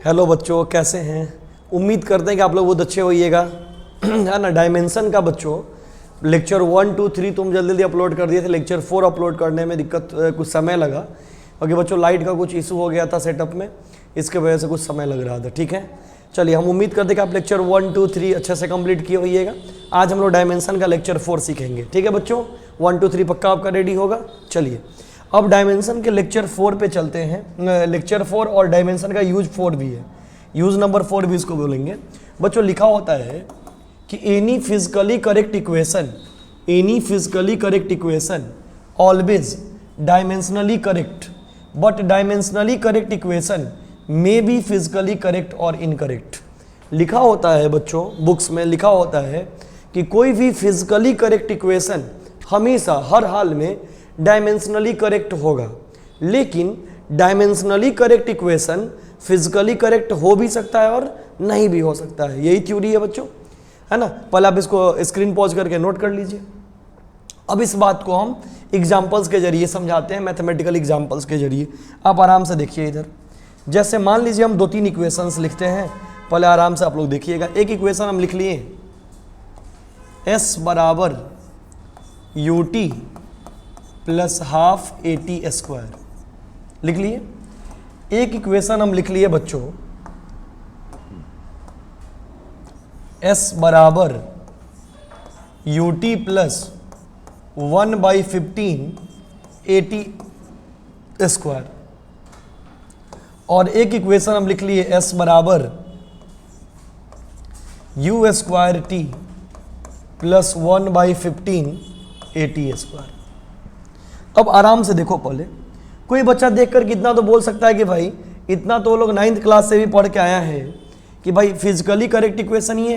Hello बच्चों, कैसे हैं? उम्मीद करते हैं कि आप लोग बहुत अच्छे होइएगा, है ना। डायमेंशन का बच्चों लेक्चर 1, 2, 3 तुम जल्दी जल्दी अपलोड कर दिए थे। लेक्चर 4 अपलोड करने में दिक्कत कुछ समय लगा क्योंकि बच्चों लाइट का कुछ इशू हो गया था सेटअप में, इसके वजह से कुछ समय लग रहा था। ठीक है, चलिए हम उम्मीद करते हैं कि आप लेक्चर 1, 2, 3 अच्छे से कंप्लीट किए होइएगा। आज हम लोग डायमेंशन का लेक्चर 4 सीखेंगे। ठीक है बच्चों, 1, 2, 3 पक्का आपका रेडी होगा। चलिए अब डायमेंशन के लेक्चर 4 पे चलते हैं। लेक्चर 4 और डायमेंशन का यूज 4 भी है, यूज नंबर 4 भी इसको बोलेंगे। बच्चों लिखा होता है कि any physically correct equation always dimensionally correct, but dimensionally correct equation may be physically correct और इनकरेक्ट। लिखा होता है बच्चों, बुक्स में लिखा होता है कि कोई भी फिजिकली करेक्ट इक्वेशन हमेशा हर हाल में डायमेंशनली करेक्ट होगा, लेकिन dimensionally correct equation physically correct हो भी सकता है और नहीं भी हो सकता है। यही थ्योरी है बच्चों, है ना। पहले आप इसको स्क्रीन पॉज करके नोट कर लीजिए। अब इस बात को हम एग्जाम्पल्स के जरिए समझाते हैं, मैथमेटिकल एग्जाम्पल्स के जरिए। आप आराम से देखिए इधर। जैसे मान लीजिए हम 2-3 इक्वेशंस लिखते हैं, पहले आराम से आप लोग देखिएगा। एक इक्वेशन हम लिख लिए s बराबर ut प्लस हाफ AT², लिख लिए। एक इक्वेशन हम लिख लिए बच्चों s बराबर ut प्लस 1/15 AT², और एक इक्वेशन हम लिख लिए s बराबर u² प्लस 1/15 AT²। अब आराम से देखो, पहले कोई बच्चा देखकर कितना तो बोल सकता है कि भाई इतना तो लोग 9th क्लास से भी पढ़ के आया है कि भाई फिजिकली करेक्ट इक्वेशन ये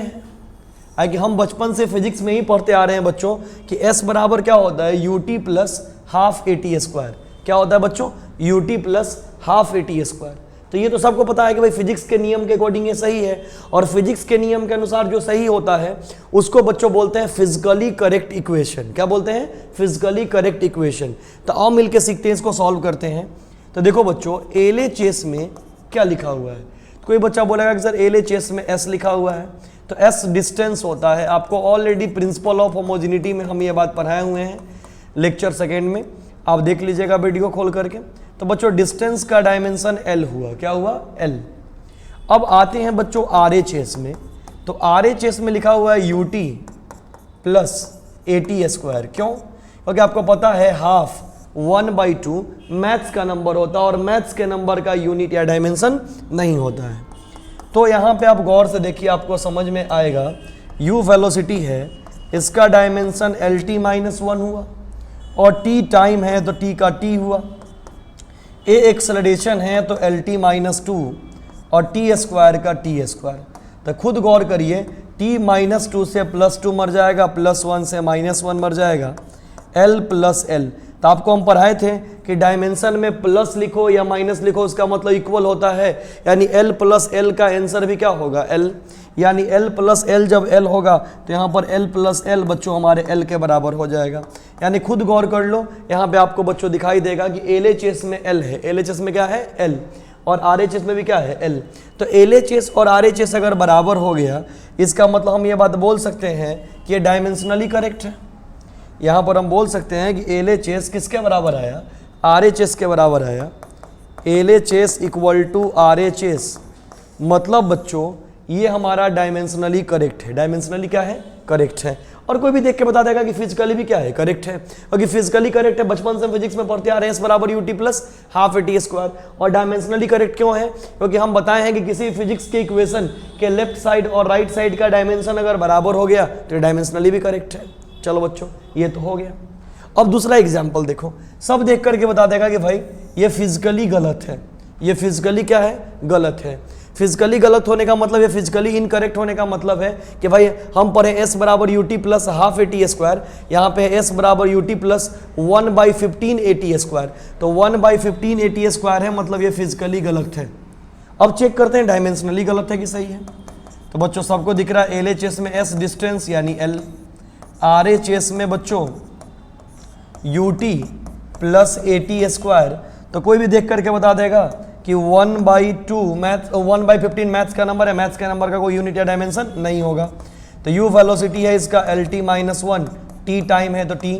है कि हम बचपन से फिजिक्स में ही पढ़ते आ रहे हैं बच्चों कि s बराबर क्या होता है ut प्लस हाफ AT²। क्या होता है बच्चों? ut plus half AT²। तो ये तो सबको पता है कि भाई फिजिक्स के नियम के अकॉर्डिंग ये सही है, और फिजिक्स के नियम के अनुसार जो सही होता है उसको बच्चों बोलते हैं फिजिकली करेक्ट इक्वेशन। क्या बोलते हैं? Physically correct equation. तो आओ मिलके सीखते हैं, इसको सॉल्व करते हैं। तो देखो बच्चों, LHS में क्या लिखा हुआ है? कोई बच्चा बोलेगा कि सर LHS में S लिखा हुआ है, तो S डिस्टेंस होता है। आपको ऑलरेडी प्रिंसिपल ऑफ होमोजेनिटी में हम ये बात पढ़ाए हुए हैं लेक्चर 2 में, आप देख लीजिएगा वीडियो खोल करके। तो बच्चों डिस्टेंस का डायमेंशन L हुआ। क्या हुआ? L। अब आते हैं बच्चों RHS में। तो RHS में लिखा हुआ है ut प्लस AT²। क्यों? क्योंकि आपको पता है हाफ 1/2 मैथ्स का नंबर होता है, और मैथ्स के नंबर का यूनिट या डायमेंशन नहीं होता है। तो यहाँ पे आप गौर से देखिए, आपको समझ में आएगा। u वेलोसिटी है, इसका डायमेंशन LT-1 हुआ, और t टाइम है तो t का t हुआ। a एक्सेलरेशन है तो LT-2 और t² का t²। तो खुद गौर करिए, t-2 से +2 मर जाएगा, +1 से -1 मर जाएगा, l प्लस l। तो आपको हम पढ़ाए थे कि डायमेंशन में प्लस लिखो या माइनस लिखो, उसका मतलब इक्वल होता है। यानी l प्लस l का आंसर भी क्या होगा? l। यानी l प्लस l जब l होगा तो यहाँ पर l प्लस l बच्चों हमारे l के बराबर हो जाएगा। यानी खुद गौर कर लो, यहाँ पे आपको बच्चों दिखाई देगा कि LHS में l है। LHS में क्या है? l। और RHS में भी क्या है? l। तो LHS और RHS अगर बराबर हो गया, इसका मतलब हम ये बात बोल सकते हैं कि ये डायमेंशनली करेक्ट है। यहाँ पर हम बोल सकते हैं कि LHS किसके बराबर आया? RHS के बराबर आया। LHS इक्वल टू RHS, मतलब बच्चों ये हमारा डायमेंशनली करेक्ट है। डायमेंशनली क्या है? करेक्ट है। और कोई भी देख के बता देगा कि फिजिकली भी क्या है? करेक्ट है। क्योंकि फिजिकली करेक्ट है, बचपन से फिजिक्स में पढ़ते आ रहे हैं s बराबर ut प्लस हाफ AT²। और डायमेंशनली करेक्ट क्यों है? क्योंकि हम बताए हैं कि किसी फिजिक्स के इक्वेशन के लेफ्ट साइड और राइट साइड का डायमेंशन अगर बराबर हो गया तो ये डायमेंशनली भी करेक्ट है। चलो बच्चों, ये तो हो गया। अब दूसरा एग्जाम्पल देखो, सब देख करके बता देगा कि भाई ये फिजिकली गलत है। ये फिजिकली क्या है? गलत है। फिजिकली गलत होने का मतलब, ये फिजिकली इनकरेक्ट होने का मतलब है कि भाई हम पढ़े s बराबर ut प्लस हाफ AT², यहाँ पे s बराबर ut प्लस 1/15 AT²। तो 1/15 AT² है, मतलब ये फिजिकली गलत है। अब चेक करते हैं डायमेंशनली गलत है कि सही है। तो बच्चों सबको दिख रहा है LHS में s डिस्टेंस यानी l, RHS में बच्चों ut प्लस AT²। तो कोई भी देख करके बता देगा कि 1/2 मैथ 1/15 मैथ्स का नंबर है, मैथ्स के नंबर का कोई यूनिट या डायमेंशन नहीं होगा। तो u वेलोसिटी है इसका LT-1, t टाइम है तो t,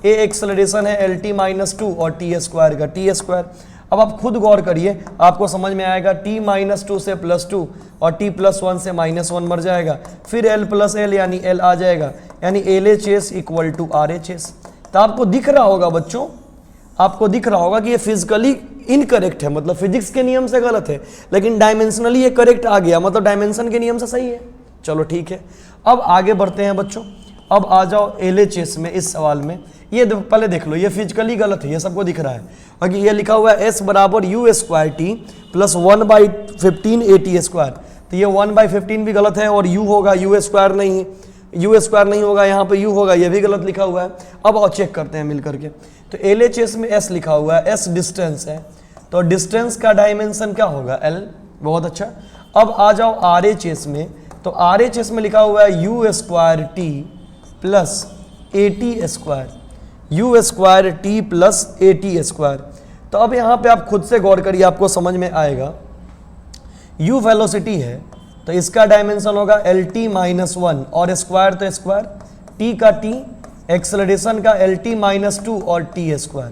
a एक्सेलरेशन है LT-2 और t स्क्वायर का t स्क्वायर। अब आप खुद गौर करिए, आपको समझ में आएगा t-2 से +2 और t+1 से -1 मर जाएगा, फिर l + l यानी l आ जाएगा, यानी LHS = RHS। तो आपको दिख रहा होगा बच्चों, आपको दिख रहा होगा कि ये फिजिकली इनकरेक्ट है, मतलब फिजिक्स के नियम से गलत है, लेकिन डायमेंशनली ये करेक्ट आ गया, मतलब डायमेंशन के नियम से सही है। चलो ठीक है, अब आगे बढ़ते हैं बच्चों। अब आ जाओ LHS में, इस सवाल में ये पहले देख लो, ये फिजिकली गलत है, ये सबको दिख रहा है, और ये लिखा हुआ है s = u² + 1/15 AT²। तो ये 1/15 भी गलत है, और u होगा, u² नहीं, u² नहीं होगा, यहाँ पे u होगा, ये भी गलत लिखा हुआ है। अब और चेक करते हैं मिल करके। तो LHS में s लिखा हुआ है, s डिस्टेंस है, तो डिस्टेंस का डायमेंशन क्या होगा, l। बहुत अच्छा। अब आ जाओ RHS में, तो RHS में लिखा हुआ है u² + AT², u² + AT²। तो अब यहाँ पे आप खुद से गौर करिए, आपको समझ में आएगा। u वेलोसिटी है तो इसका डायमेंशन होगा LT-1 और स्क्वायर तो स्क्वायर, t का t, एक्सेलरेशन का LT-2 और t²।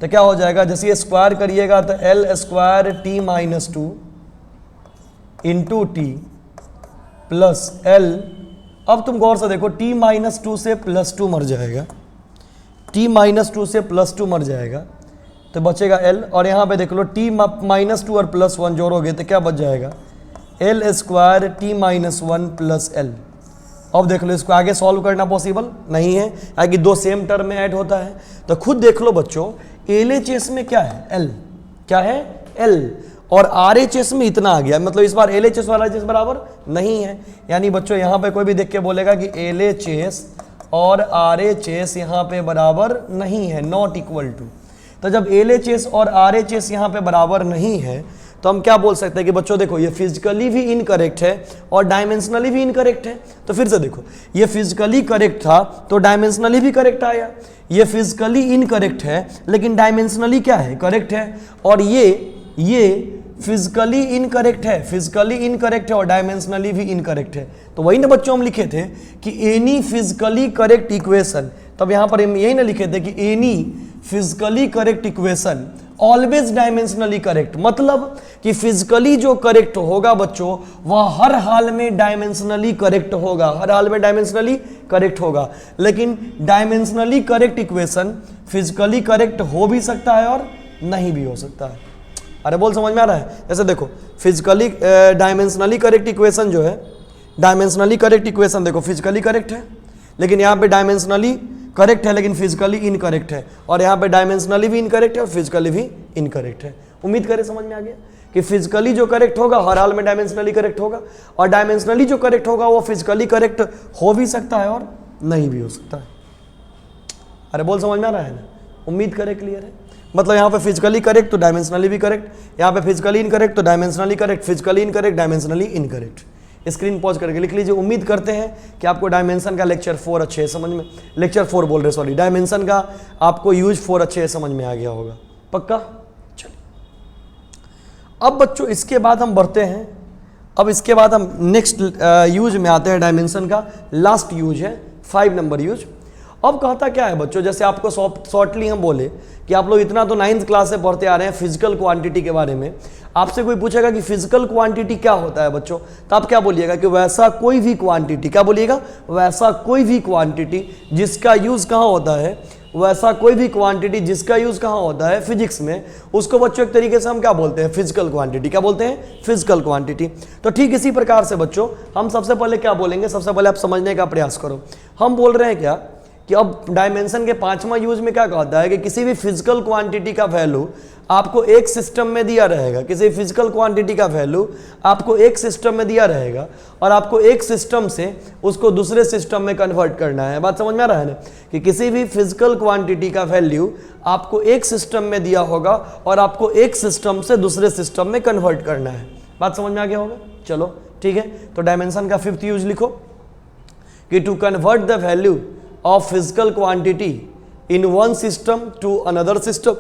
तो क्या हो जाएगा, जैसे ये स्क्वायर करिएगा तो L² t-2 into t plus L। अब तुम गौर से देखो, t-2 से +2 मर जाएगा, t-2 से +2 मर जाएगा, तो बचेगा L। और यहाँ पे देख लो, t-2 और +1 जोड़ोगे तो क्या बच जाएगा, L² t-1 + L। अब देख लो, इसको आगे सॉल्व करना पॉसिबल नहीं है, आगे दो सेम टर्म में ऐड होता है। तो खुद देख लो बच्चों, LHS में क्या है, L, क्या है L, और RHS में इतना आ गया, मतलब इस बार LHS और RHS बराबर नहीं है। यानी बच्चों यहाँ पे कोई भी देख के बोलेगा कि LHS और RHS यहाँ पे बराबर नहीं है, नॉट इक्वल टू। तो जब LHS और RHS यहाँ पे बराबर नहीं है, तो हम क्या बोल सकते हैं कि बच्चों देखो, ये फिजिकली भी इनकरेक्ट है और डायमेंशनली भी इनकरेक्ट है। तो फिर से देखो, ये फिजिकली करेक्ट था तो डायमेंशनली भी करेक्ट आया, ये फिजिकली इनकरेक्ट है लेकिन डायमेंशनली क्या है, करेक्ट है। और ये फिजिकली इनकरेक्ट है, फिजिकली इनकरेक्ट है और डायमेंशनली भी इनकरेक्ट है। तो वही ना बच्चों हम लिखे थे कि एनी फिजिकली करेक्ट इक्वेशन, तब यहाँ पर हम यही ना लिखे थे कि any physically correct equation always dimensionally correct, मतलब कि फिजिकली जो करेक्ट होगा बच्चों वह हर हाल में डायमेंशनली करेक्ट होगा, हर हाल में डायमेंशनली करेक्ट होगा। लेकिन dimensionally correct equation physically correct हो भी सकता है और नहीं भी हो सकता है। अरे बोल, समझ में आ रहा है? जैसे देखो, फिजिकली डायमेंशनली करेक्ट इक्वेशन जो है, डायमेंशनली करेक्ट इक्वेशन देखो फिजिकली करेक्ट है, लेकिन यहाँ पे डायमेंशनली करेक्ट है लेकिन फिजिकली इनकरेक्ट है, और यहाँ पे डायमेंशनली भी इनकरेक्ट है और फिजिकली भी इनकरेक्ट है। उम्मीद करें समझ में आ गया कि फिजिकली जो करेक्ट होगा हर हाल में डायमेंशनली करेक्ट होगा, और डायमेंशनली जो करेक्ट होगा वो फिजिकली करेक्ट हो भी सकता है और नहीं भी हो सकता है। अरे बोल, समझ में आ रहा है ना? उम्मीद करें क्लियर है। मतलब यहाँ पे फिजिकली करेक्ट तो डायमेंशनली भी करेक्ट, यहाँ पे फिजिकली इनकरेक्ट तो dimensionally correct, physically incorrect dimensionally incorrect. Screen pause करके लिख लीजिए। उम्मीद करते हैं कि आपको डायमेंशन का लेक्चर 4 अच्छे है समझ में, लेक्चर 4 बोल रहे सॉरी, डायमेंशन का आपको यूज 4 अच्छे है समझ में आ गया होगा, पक्का। चलिए अब बच्चों इसके बाद हम बढ़ते हैं, अब इसके बाद हम नेक्स्ट यूज में आते हैं। डायमेंशन का लास्ट यूज है 5 नंबर यूज। अब कहता क्या है बच्चों, जैसे आपको शॉर्टली हम बोले कि आप लोग इतना तो 9th क्लास से पढ़ते आ रहे हैं फिजिकल क्वांटिटी के बारे में, आपसे कोई पूछेगा कि फिजिकल क्वांटिटी क्या होता है बच्चों, तो आप क्या बोलिएगा कि वैसा कोई भी क्वांटिटी, क्या बोलिएगा, वैसा कोई भी क्वांटिटी जिसका यूज कहाँ होता है, वैसा कोई भी क्वांटिटी जिसका यूज कहाँ होता है, फिजिक्स में, उसको बच्चों एक तरीके से हम क्या बोलते हैं, फिजिकल क्वांटिटी। क्या बोलते हैं, फिजिकल क्वांटिटी। तो ठीक इसी प्रकार से बच्चों हम सबसे पहले क्या बोलेंगे, सबसे पहले आप समझने का प्रयास करो। हम बोल रहे हैं क्या कि अब डायमेंशन के 5वां यूज में क्या कहता है कि किसी भी फिजिकल क्वांटिटी का वैल्यू आपको एक सिस्टम में दिया रहेगा, किसी फिजिकल क्वांटिटी का वैल्यू आपको एक सिस्टम में दिया रहेगा और आपको एक सिस्टम से उसको दूसरे सिस्टम में कन्वर्ट करना है। बात समझ में आ रहा है ना, कि किसी भी फिजिकल क्वांटिटी का वैल्यू आपको एक सिस्टम में दिया होगा और आपको एक सिस्टम से दूसरे सिस्टम में कन्वर्ट करना है। बात समझ में आ गया होगा। चलो ठीक है, तो डायमेंशन का 5th यूज लिखो कि to convert the value of physical quantity in one system to another system,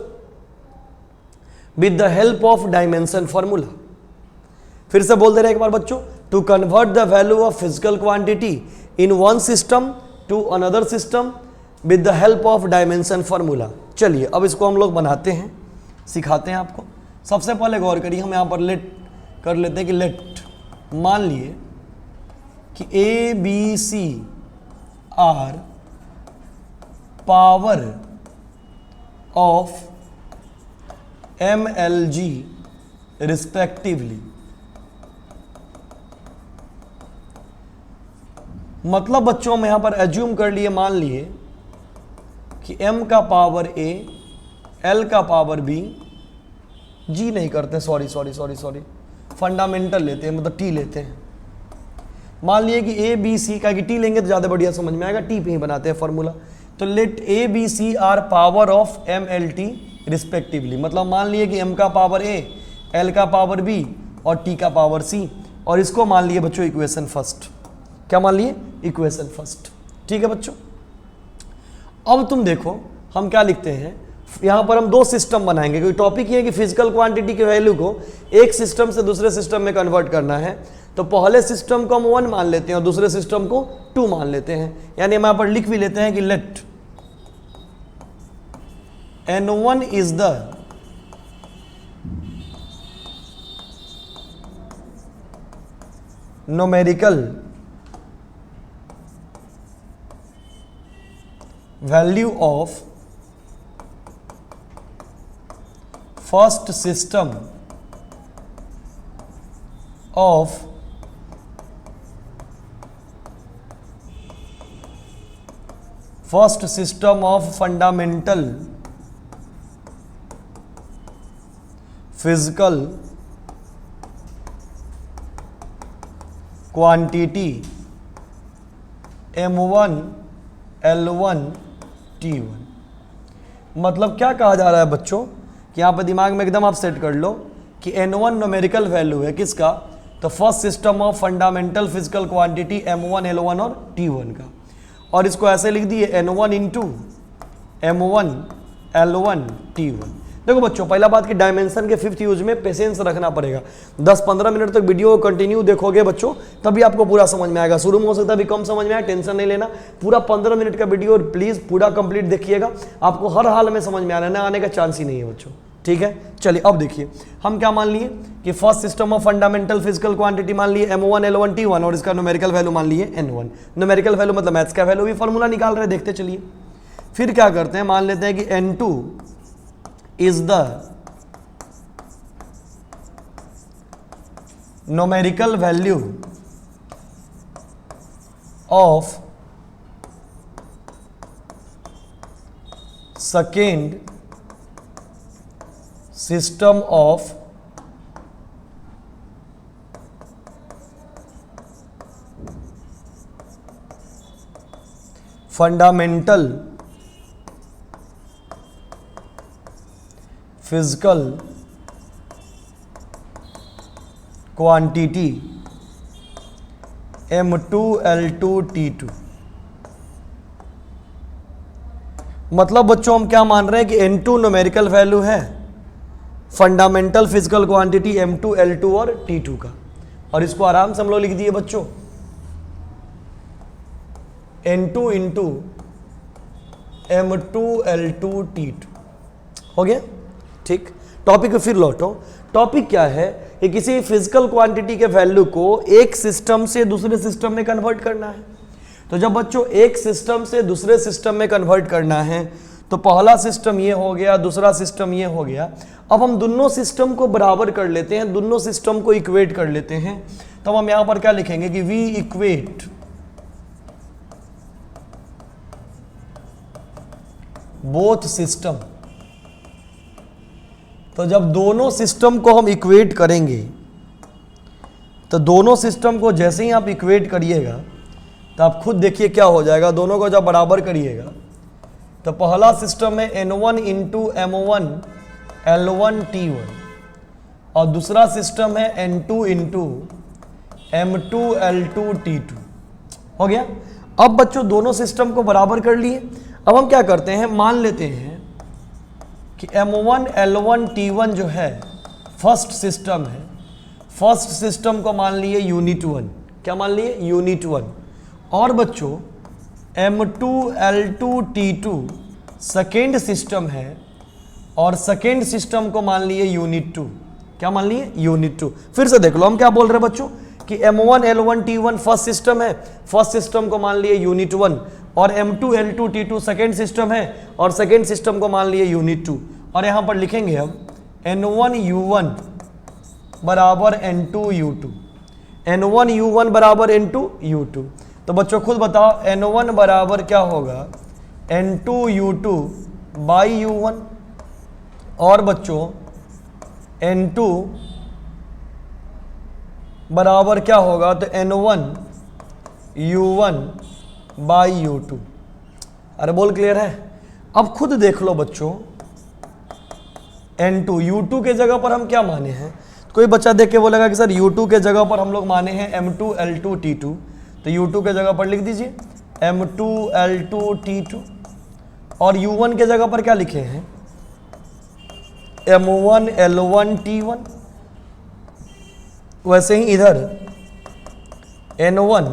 with the help of dimension formula. फिर से बोल दे रहे एक बार बच्चों, to convert the value of physical quantity in one system to another system with the help of dimension formula. चलिए अब इसको हम लोग बनाते हैं, सिखाते हैं आपको। सबसे पहले गौर करिए, हम यहाँ पर लेट कर लेते हैं कि लेट मान लिए कि A B C are power of M L G respectively. मतलब बच्चों हम यहां पर एज्यूम कर लिए, मान लिए कि m का पावर a, l का पावर b, g नहीं करते, सॉरी फंडामेंटल लेते हैं, मतलब t लेते हैं। मान लिए कि a b c का, कि t लेंगे तो ज़्यादा बढ़िया समझ में आएगा, t पे ही बनाते हैं फॉर्मूला। तो let a b c are power of m l t respectively. मतलब मान लिए कि m का पावर a, l का पावर b और t का पावर c, और इसको मान लिए बच्चों इक्वेशन फर्स्ट। क्या मान लिए? Equation first. ठीक है बच्चों, अब तुम देखो हम क्या लिखते हैं, यहां पर हम दो सिस्टम बनाएंगे, क्योंकि टॉपिक ये है कि फिजिकल क्वांटिटी के वैल्यू को एक सिस्टम से दूसरे सिस्टम में कन्वर्ट करना है। तो पहले सिस्टम को हम 1 मान लेते हैं और दूसरे सिस्टम को 2 मान लेते हैं। यानी हम यहां पर लिख भी लेते हैं कि let n1 is the numerical value of first system of fundamental physical quantity m1 l1 t1। मतलब क्या कहा जा रहा है बच्चों कि यहाँ पर दिमाग में एकदम आप सेट कर लो कि n1 न्यूमेरिकल वैल्यू है किसका? तो first system of fundamental physical quantity m1 l1 और t1 का, और इसको ऐसे लिख दिए n1 into m1 l1 t1। देखो बच्चों, पहला बात कि डायमेंशन के 5th यूज में पेशेंस रखना पड़ेगा। 10-15 मिनट तक वीडियो को कंटिन्यू देखोगे बच्चों, तभी आपको पूरा समझ में आएगा। शुरू में हो सकता है अभी कम समझ में आए, टेंशन नहीं लेना। पूरा 15 मिनट का वीडियो प्लीज पूरा कंप्लीट देखिएगा, आपको हर हाल में समझ में आना, ना आने का चांस ही नहीं है बच्चों। ठीक है, चलिए अब देखिए हम क्या मान लिए कि first system of fundamental physical quantity मान लिए m1 l1 t1, और इसका न्यूमेरिकल वैल्यू मान लिए n1। न्यूमेरिकल वैल्यू मतलब मैथ्स का वैल्यू भी फॉर्मूला निकाल रहे हैं, देखते चलिए। फिर क्या करते हैं, मान लेते हैं कि n2 is the numerical value of second system of fundamental physical quantity m2 l2 t2। मतलब बच्चों हम क्या मान रहे हैं कि n2 न्यूमेरिकल वैल्यू है fundamental physical quantity m2 l2 और t2 का, और इसको आराम से हम लोग लिख दिए बच्चों n2 into m2 l2 t2। हो गया? ठीक, टॉपिक पे फिर लौटो। टॉपिक क्या है कि किसी फिजिकल क्वांटिटी के वैल्यू को एक सिस्टम से दूसरे सिस्टम में कन्वर्ट करना है। तो जब बच्चों एक सिस्टम से दूसरे सिस्टम में कन्वर्ट करना है, तो पहला सिस्टम ये हो गया, दूसरा सिस्टम ये हो गया। अब हम दोनों सिस्टम को बराबर कर लेते हैं, दोनों सिस्टम को इक्वेट कर लेते हैं। तो हम यहां पर क्या लिखेंगे कि वी इक्वेट बोथ सिस्टम। तो जब दोनों सिस्टम को हम इक्वेट करेंगे, तो दोनों सिस्टम को जैसे ही आप इक्वेट करिएगा तो आप खुद देखिए क्या हो जाएगा। दोनों को जब बराबर करिएगा तो पहला सिस्टम है n1 into m1 l1 t1, और दूसरा सिस्टम है n2 into m2 l2 t2। हो गया? अब बच्चों दोनों सिस्टम को बराबर कर लिए। अब हम क्या करते हैं, मान लेते हैं कि M1 L1 T1 जो है फर्स्ट सिस्टम है, फर्स्ट सिस्टम को मान लिए यूनिट 1, क्या मान लिए यूनिट 1। और बच्चों M2 L2 T2 second system है और सेकेंड सिस्टम को मान लिए यूनिट 2, क्या मान लिए यूनिट 2। फिर से देख लो हम क्या बोल रहे हैं बच्चों कि M1 L1 T1 first system है, फर्स्ट सिस्टम को मान लिए यूनिट 1, और M2 L2 T2 second system है और सेकेंड सिस्टम को मान लिए यूनिट 2। और यहां पर लिखेंगे अब N1 U1 बराबर N2 U2, N1 U1 बराबर N2 U2। तो बच्चों खुद बताओ N1 बराबर क्या होगा N2 U2 बाई U1, और बच्चों N2 बराबर क्या होगा तो N1 U1 बाई U2। अरे बोल क्लियर है। अब खुद देख लो बच्चों N2 U2 के जगह पर हम क्या माने हैं, कोई बच्चा देख के बोलेगा कि सर U2 के जगह पर हम लोग माने हैं M2 L2 T2, तो U2 के जगह पर लिख दीजिए M2 L2 T2, और U1 के जगह पर क्या लिखे हैं M1 L1 T1। वैसे ही इधर N1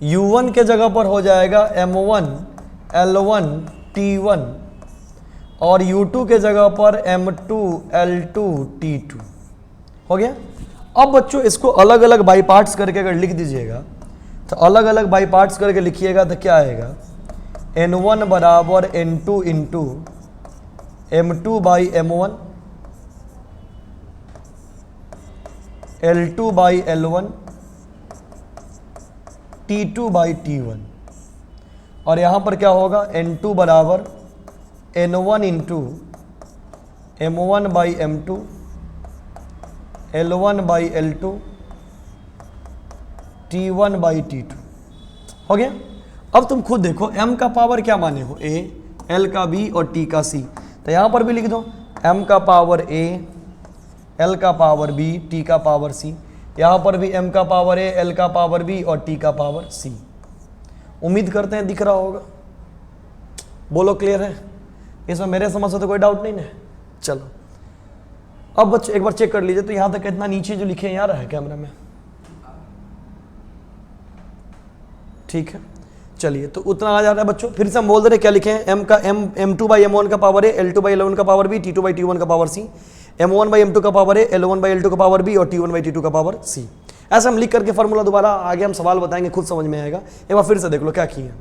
U1 के जगह पर हो जाएगा M1 L1 T1, और U2 के जगह पर M2 L2 T2। हो गया। अब बच्चों इसको अलग अलग बाई पार्ट्स करके अगर लिख दीजिएगा तो अलग अलग बाई पार्ट्स करके लिखिएगा तो क्या आएगा N1 बराबर N2 into M2 by M1, L2 by L1, T2 by T1। और यहाँ पर क्या होगा N2 बराबर N1 into M1 by M2, L1 by L2, T1 by T2। हो गया। अब तुम खुद देखो M का पावर क्या माने हो A, L का B और T का C, तो यहाँ पर भी लिख दो M का पावर A, L का पावर B, T का पावर C। यहाँ पर भी M का पावर A, L का पावर B और T का पावर C। उम्मीद करते हैं दिख रहा होगा, बोलो क्लियर है, इसमें मेरे समझ से तो कोई डाउट नहीं है। चलो अब बच्चे एक बार चेक कर लीजिए तो यहाँ तक इतना नीचे जो लिखे हैं यार है कैमरा में, ठीक है। चलिए तो उतना आ जा रहा है बच्चों। फिर से हम बोल दे रहे क्या लिखे हैं, M का M2 बाई M1 का पावर है, L2 बाई L1 का power B, T2 by T1 का power C, M1 by M2 का पावर है, L1 बाई L2 का पावर B और T1 बाई T2 का पावर C। ऐसे हम लिख करके फॉर्मूला दोबारा आगे हम सवाल बताएंगे, खुद समझ में आएगा। एक बार फिर से देख लो क्या किए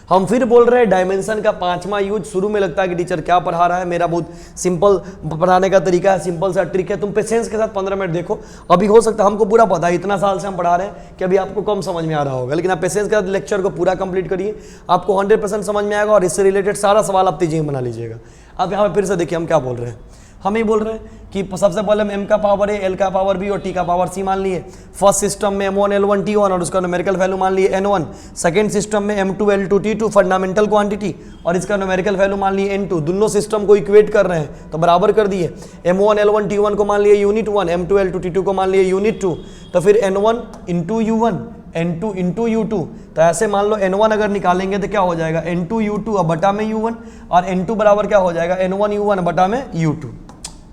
हम। फिर बोल रहे हैं डायमेंशन का 5वां यूज। शुरू में लगता है कि टीचर क्या पढ़ा रहा है, मेरा बहुत सिंपल पढ़ाने का तरीका है, सिंपल सा ट्रिक है, तुम पेशेंस के साथ 15 मिनट देखो। अभी हो सकता है हमको पूरा पता है, इतना साल से हम पढ़ा रहे हैं कि अभी आपको कम समझ में आ रहा होगा, लेकिन आप पेशेंस के साथ लेक्चर को पूरा कंप्लीट करिए, आपको 100% समझ में आएगा और इससे रिलेटेड सारा सवाल आप तेजी में बना लीजिएगा। अब यहाँ पर फिर से देखिए हम क्या बोल रहे हैं। हम ही बोल रहे हैं कि सबसे पहले हम M का पावर है, L का पावर B और T का पावर C मान लिए। फर्स्ट सिस्टम में M1 L1 T1 और उसका न्यूमेरिकल वैल्यू मान लिए N1। सेकंड सिस्टम में M2 L2 T2 fundamental quantity और इसका न्यूमेरिकल वैल्यू मान लिए N2। दोनों सिस्टम को इक्वेट कर रहे हैं तो बराबर कर दिए। M1 L1 T1 को मान लिए यूनिट 1, M2 L2 T2 को मान लिए यूनिट 2, तो फिर N1 into U1 N2 into U2। तो ऐसे मान लो N1 अगर निकालेंगे तो क्या हो जाएगा N2 U2 अब बटा में U1, और N2 बराबर क्या हो जाएगा N1 U1 बटा में U2।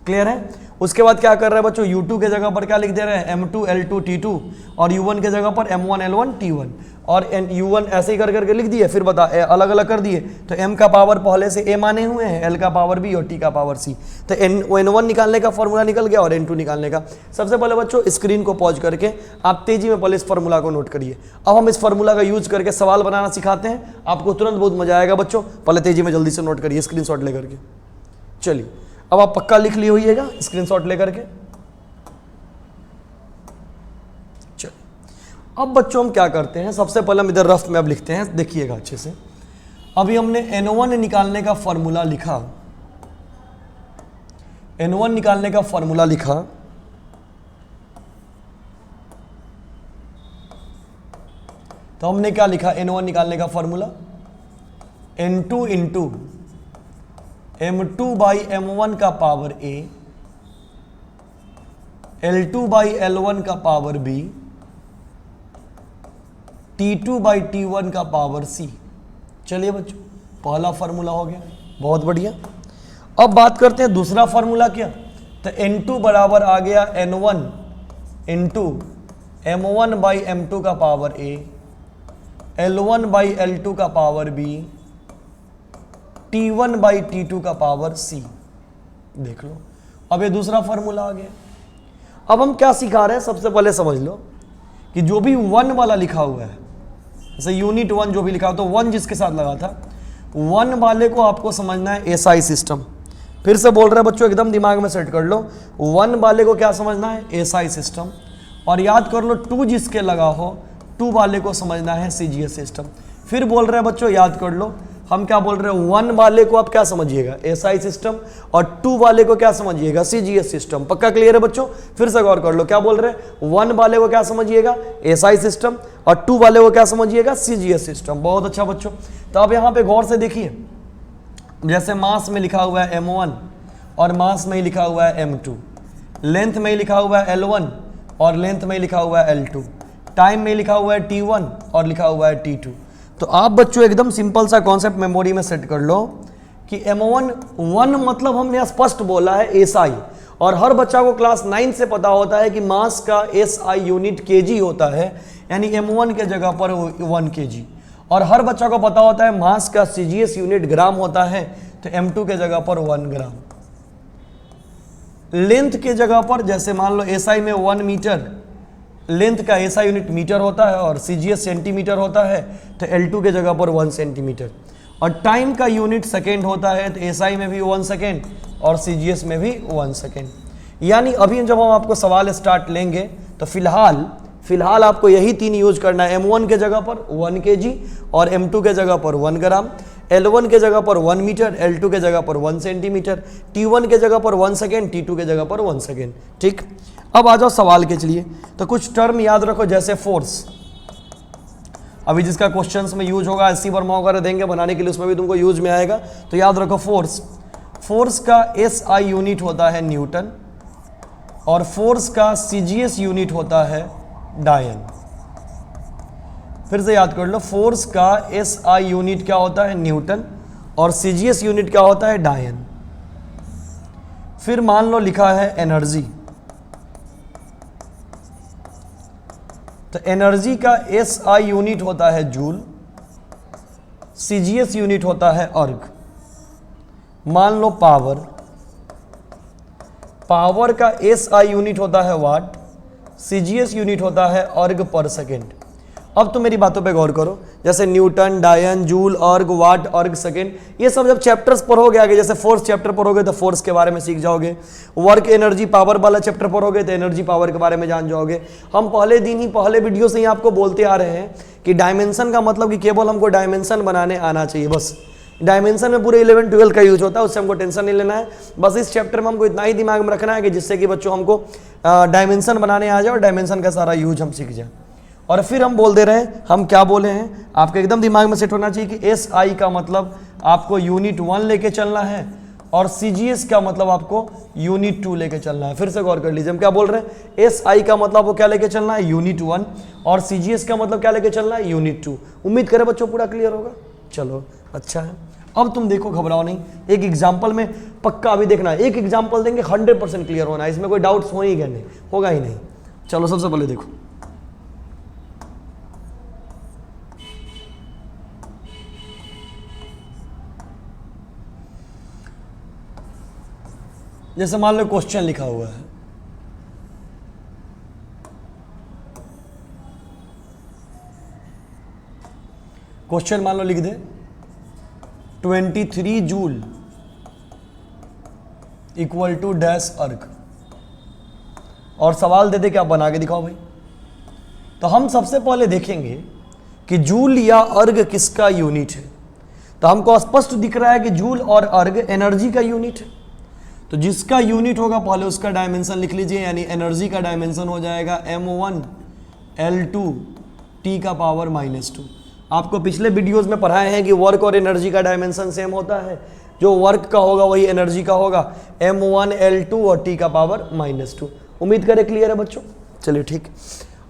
क्लियर है। उसके बाद क्या कर रहे हैं बच्चों, U2 के जगह पर क्या लिख दे रहे हैं M2 L2 T2 और U1 के जगह पर M1 L1 T1 और U1 ऐसे ही कर करके लिख दिए। फिर बता अलग अलग कर दिए तो M का पावर पहले से A माने हुए हैं, L का पावर B और T का पावर C। तो N1 निकालने का फॉर्मूला निकल गया और N2 निकालने का। सबसे पहले बच्चों स्क्रीन को पॉज करके आप तेजी में पहले इस फॉर्मूला को नोट करिए। अब हम इस फॉर्मूला का यूज करके सवाल बनाना सिखाते हैं, आपको तुरंत बहुत मजा आएगा बच्चों। पहले तेजी में जल्दी से नोट करिए स्क्रीनशॉट लेकर के। चलिए अब आप पक्का लिख लिए होइएगा स्क्रीनशॉट लेकर के। चलिए अब बच्चों हम क्या करते हैं, सबसे पहले हम इधर रफ में अब लिखते हैं, देखिएगा अच्छे से। अभी हमने N1 निकालने का फॉर्मूला लिखा, N1 निकालने का फॉर्मूला लिखा, तो हमने क्या लिखा N1 निकालने का formula N2 into M2 by M1 का power A, L2 by L1 का power B, T2 by T1 का पावर C। चलिए बच्चों पहला फॉर्मूला हो गया, बहुत बढ़िया। अब बात करते हैं दूसरा फॉर्मूला क्या, तो N2 बराबर आ गया N1 into M1 by M2 का power A, L1 by L2 का power B, T1 by T2 का पावर C। देख लो, अब ये दूसरा फॉर्मूला आ गया। अब हम क्या सिखा रहे हैं, सबसे पहले समझ लो कि जो भी 1 वाला लिखा हुआ है, जैसे यूनिट 1 जो भी लिखा हो, तो 1 जिसके साथ लगा था, 1 वाले को आपको समझना है एसआई सिस्टम। फिर से बोल रहे हैं बच्चों, एकदम दिमाग में सेट कर लो, 1 वाले को क्या समझना है, एसआई सिस्टम। और याद कर लो 2 जिसके लगा हो, 2 वाले को समझना है सीजीएस सिस्टम। फिर बोल रहे हैं बच्चों, याद कर लो, हम क्या बोल रहे हैं, 1 वाले को आप क्या समझिएगा, एसआई सिस्टम, और 2 वाले को क्या समझिएगा, सीजीएस सिस्टम। पक्का क्लियर है बच्चों? फिर से गौर कर लो, क्या बोल रहे हैं, 1 वाले को क्या समझिएगा, एसआई सिस्टम, और 2 वाले को क्या समझिएगा, सीजीएस सिस्टम। बहुत अच्छा बच्चों। तो अब यहाँ पे गौर से देखिए, जैसे मास में लिखा हुआ है M1 और मास में ही लिखा हुआ है M2, लेंथ में ही लिखा हुआ है L1 और लेंथ में ही लिखा हुआ है L2, टाइम में लिखा हुआ है T1 और लिखा हुआ है T2। तो आप बच्चों एकदम सिंपल सा कॉन्सेप्ट मेमोरी में सेट कर लो कि M1 1 मतलब हमने स्पष्ट बोला है एसआई, और हर बच्चा को क्लास 9 से पता होता है कि मास का एसआई यूनिट केजी होता है, यानी M1 के जगह पर 1 kg। और हर बच्चा को पता होता है मास का सीजीएस यूनिट ग्राम होता है, तो M2 के जगह पर 1 ग्राम। लेंथ के जगह पर जैसे मान लो एसआई में 1 मीटर, लेंथ का एसआई यूनिट मीटर होता है और सीजीएस सेंटीमीटर होता है, तो L2 के जगह पर 1 सेंटीमीटर। और टाइम का यूनिट सेकेंड होता है, तो एसआई में भी 1 सेकेंड और सीजीएस में भी 1 सेकेंड। यानी अभी जब हम आपको सवाल स्टार्ट लेंगे तो फिलहाल आपको यही 3 यूज करना है। M1 के जगह पर 1 kg और M2 के जगह पर 1 ग्राम, L1 के जगह पर 1 मीटर, L2 के जगह पर 1 सेंटीमीटर, T1 के जगह पर 1 सेकेंड, T2 के जगह पर 1 सेकेंड। ठीक, अब आ जाओ सवाल के। चलिए, तो कुछ टर्म याद रखो, जैसे फोर्स, अभी जिसका क्वेश्चंस में यूज होगा, एससी वर्मा वगैरह देंगे बनाने के लिए, उसमें भी तुमको यूज में आएगा। तो याद रखो फोर्स का एसआई यूनिट होता है न्यूटन, और फोर्स का सीजीएस यूनिट होता है डायन। फिर से याद कर लो, फोर्स का एसआई यूनिट क्या होता है, न्यूटन, और सीजीएस यूनिट क्या होता है, डायन। फिर मान लो लिखा है एनर्जी, तो एनर्जी का एसआई यूनिट होता है जूल, सीजीएस यूनिट होता है अर्ग। मान लो पावर का एसआई यूनिट होता है वाट, सीजीएस यूनिट होता है अर्ग पर सेकेंड। अब तो मेरी बातों पे गौर करो, जैसे न्यूटन, डायन, जूल, अर्ग, वाट, अर्ग, सेकेंड, ये सब जब चैप्टर्स पढ़ोगे आगे, जैसे फोर्स चैप्टर पढ़ोगे तो फोर्स के बारे में सीख जाओगे, वर्क एनर्जी पावर वाला चैप्टर पढ़ोगे तो एनर्जी पावर के बारे में जान जाओगे। हम पहले वीडियो से ही आपको बोलते आ रहे हैं कि डायमेंशन का मतलब कि केवल हमको डायमेंशन बनाने आना चाहिए, बस। डायमेंशन में पूरे 11 12 का यूज होता है, उससे हमको टेंशन नहीं लेना है। बस इस चैप्टर में हमको इतना ही दिमाग में रखना है कि जिससे कि बच्चों हमको डायमेंशन बनाने आ जाए और डायमेंशन का सारा यूज हम सीख जाए। और फिर हम बोल दे रहे हैं, हम क्या बोले हैं, आपके एकदम दिमाग में सेट होना चाहिए कि एस आई का मतलब आपको यूनिट 1 लेके चलना है, और सीजीएस का मतलब आपको यूनिट 2 लेके चलना है। फिर से गौर कर लीजिए, हम क्या बोल रहे हैं, एस आई का मतलब आपको क्या लेके चलना है, यूनिट 1, और सीजीएस का मतलब क्या लेके चलना है, यूनिट 2। उम्मीद करें बच्चों पूरा क्लियर होगा। चलो अच्छा है, अब तुम देखो, घबराओ नहीं, एक एग्जाम्पल में पक्का अभी देखना है, एक एग्जाम्पल देंगे 100% क्लियर होना है, इसमें कोई डाउट्स हो ही नहीं, होगा ही नहीं। चलो सबसे पहले देखो, जैसे मान लो क्वेश्चन लिखा हुआ है, क्वेश्चन मान लो लिख दे 23 जूल इक्वल टू डैश अर्ग, और सवाल दे दे कि आप बना के दिखाओ भाई। तो हम सबसे पहले देखेंगे कि जूल या अर्ग किसका यूनिट है। तो हमको स्पष्ट दिख रहा है कि जूल और अर्ग एनर्जी का यूनिट है, तो जिसका यूनिट होगा पहले उसका डायमेंशन लिख लीजिए, यानी एनर्जी का डायमेंशन हो जाएगा m1 L2 T का पावर -2। आपको पिछले वीडियोस में पढ़ाए हैं कि वर्क और एनर्जी का डायमेंशन सेम होता है, जो वर्क का होगा वही एनर्जी का होगा, m1 L2 और T का पावर -2। उम्मीद करें क्लियर है बच्चों। चलिए ठीक,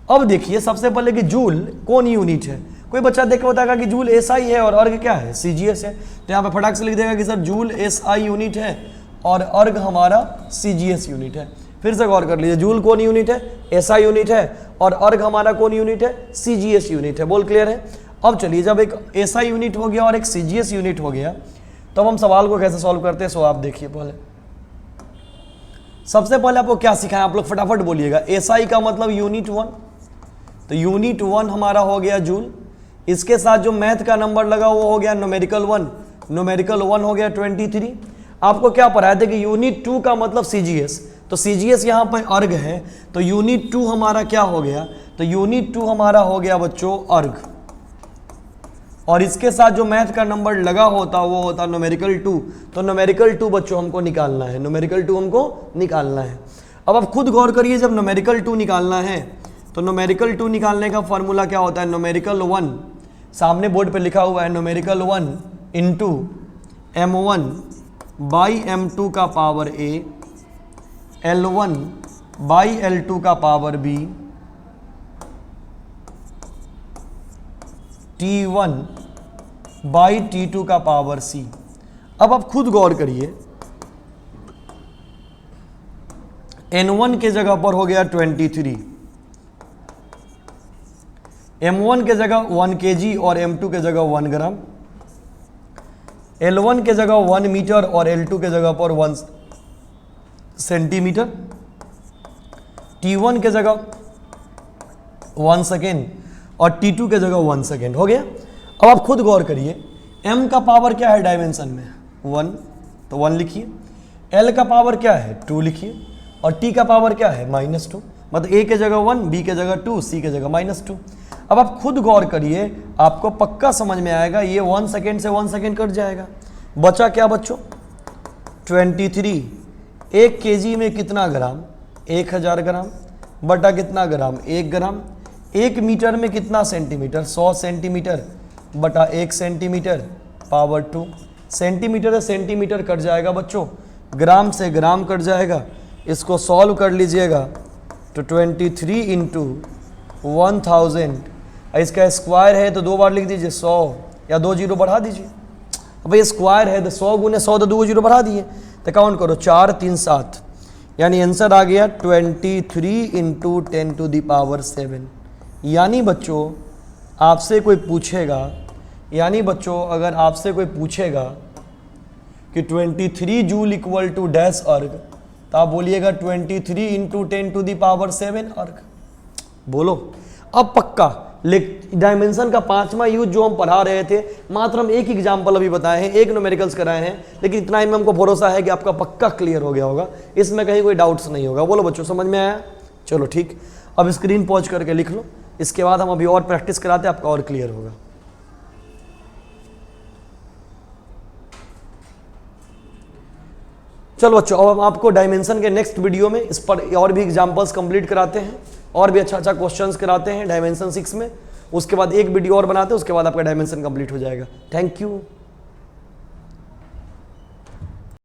अब देखिए सबसे पहले कि जूल कौन यूनिट है। कोई बच्चा देख के बताएगा कि जूल एसआई है और अर्ग क्या है, सीजीएस है। तो यहाँ पे फटाक से लिख देगा कि सर जूल एसआई यूनिट है और अर्ग हमारा CGS यूनिट है। फिर से गौर कर लीजिए, जूल कौन यूनिट है? SI यूनिट है, और अर्ग हमारा कौन यूनिट है? CGS यूनिट है। बोल क्लियर है? अब चलिए, जब एक SI यूनिट हो गया और एक CGS यूनिट हो गया, तो हम सवाल को कैसे सॉल्व करते हैं, सो आप देखिए। पहले सबसे पहले आपको क्या सिखाएं, आप लोग फटाफट बोलिएगा। SI का मतलब यूनिट 1, तो यूनिट 1 हमारा हो गया जूल। इसके साथ जो मैथ का नंबर लगा वो हो गया न्यूमेरिकल 1, न्यूमेरिकल 1 हो गया 23। आपको क्या पढ़ाया था कि यूनिट 2 का मतलब CGS, तो CGS यहाँ पर अर्ग है, तो यूनिट 2 हमारा क्या हो गया? तो यूनिट 2 हमारा हो गया बच्चों अर्ग, और इसके साथ जो मैथ का नंबर लगा होता वो होता न्यूमेरिकल 2, तो न्यूमेरिकल 2 बच्चों हमको निकालना है, न्यूमेरिकल 2 हमको निकालना है। अब आप खुद गौर करिए, जब न्यूमेरिकल 2 निकालना है तो न्यूमेरिकल 2 निकालने का फॉर्मूला क्या होता है? न्यूमेरिकल 1, सामने बोर्ड पे लिखा हुआ है, numerical 1 into M1 by M2 का power A, L1 by L2 का power B, T1 by T2 का पावर C। अब आप खुद गौर करिए, N1 के जगह पर हो गया 23, M1 के जगह 1 kg और M2 के जगह 1 ग्राम, L1 के जगह 1 मीटर और L2 के जगह पर 1 सेंटीमीटर, T1 के जगह 1 सेकेंड और T2 के जगह 1 सेकेंड। हो गया? अब आप खुद गौर करिए, M का पावर क्या है डायमेंशन में? 1, तो 1 लिखिए। L का पावर क्या है? 2 लिखिए। और T का पावर क्या है? -2, मतलब A के जगह 1, B के जगह 2, C के जगह -2। अब आप खुद गौर करिए, आपको पक्का समझ में आएगा, ये 1 सेकेंड से 1 सेकेंड कट जाएगा। बचा क्या बच्चों? 23। 1 kg में कितना ग्राम? 1000 ग्राम, बटा कितना ग्राम? 1 ग्राम। 1 मीटर में कितना सेंटीमीटर? 100 सेंटीमीटर, बटा 1 सेंटीमीटर, पावर 2। सेंटीमीटर से सेंटीमीटर कट जाएगा बच्चों, ग्राम से ग्राम कट जाएगा। इसको सॉल्व कर लीजिएगा तो 23 इंटू 1000, इसका स्क्वायर है तो 2 बार लिख दीजिए 100, या 2 जीरो बढ़ा दीजिए। अब ये स्क्वायर है तो 100 गुने 100, तो 2 जीरो बढ़ा दिए, तो काउंट करो 4 3 7, यानी आंसर आ गया 23 इंटू 10⁻⁷। यानी बच्चों आपसे कोई पूछेगा, अगर आपसे कोई पूछेगा कि 23 जूल इक्वल टू डैश अर्ग, तो आप बोलिएगा 23 इंटू 10⁻⁷ अर्ग। बोलो अब पक्का। डायमेंशन का 5वां यूज जो हम पढ़ा रहे थे, मात्र हम एक एग्जाम्पल अभी बताए हैं, एक न्यूमेरिकल्स कराए हैं, लेकिन इतना ही में हमको भरोसा है कि आपका पक्का क्लियर हो गया होगा, इसमें कहीं कोई डाउट्स नहीं होगा। बोलो बच्चों, समझ में आया? चलो ठीक, अब स्क्रीन पॉज करके लिख लो, इसके बाद हम अभी और प्रैक्टिस कराते हैं, आपका और क्लियर होगा। चलो बच्चों, अब हम आपको डायमेंशन के नेक्स्ट वीडियो में इस पर और भी एग्जांपल्स कंप्लीट कराते हैं, और भी अच्छा क्वेश्चंस कराते हैं डायमेंशन 6 में। उसके बाद एक वीडियो और बनाते हैं, उसके बाद आपका डायमेंशन कंप्लीट हो जाएगा। Thank you.